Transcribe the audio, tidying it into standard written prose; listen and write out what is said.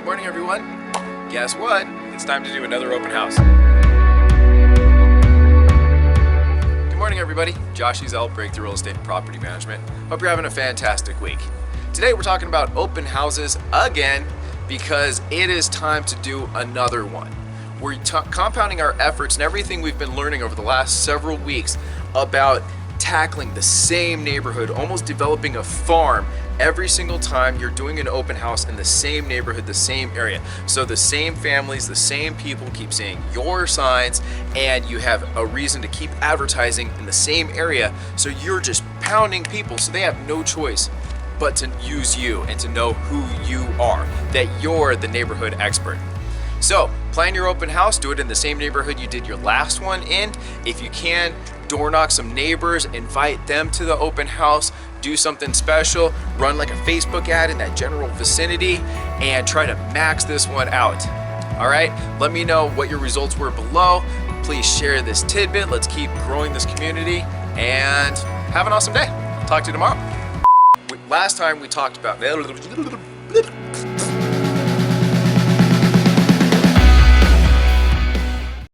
morning, everyone. Guess what? It's time to do another open house. Good morning, everybody. Josh Ezell, Breakthrough Real Estate and Property Management. Hope you're having a fantastic week. Today we're talking about open houses again because it is time to do another one. We're compounding our efforts and everything we've been learning over the last several weeks about tackling the same neighborhood, almost developing a farm every single time you're doing an open house in the same neighborhood, the same area. So the same families, the same people keep seeing your signs, and you have a reason to keep advertising in the same area. So you're just pounding people, so they have no choice but to use you and to know who you are, that you're the neighborhood expert. So plan your open house, do it in the same neighborhood you did your last one in. If you can, door knock some neighbors, invite them to the open house, do something special, run like a Facebook ad in that general vicinity, and try to max this one out. All right, let me know what your results were below. Please share this tidbit. Let's keep growing this community, and have an awesome day. Talk to you tomorrow. Last time we talked about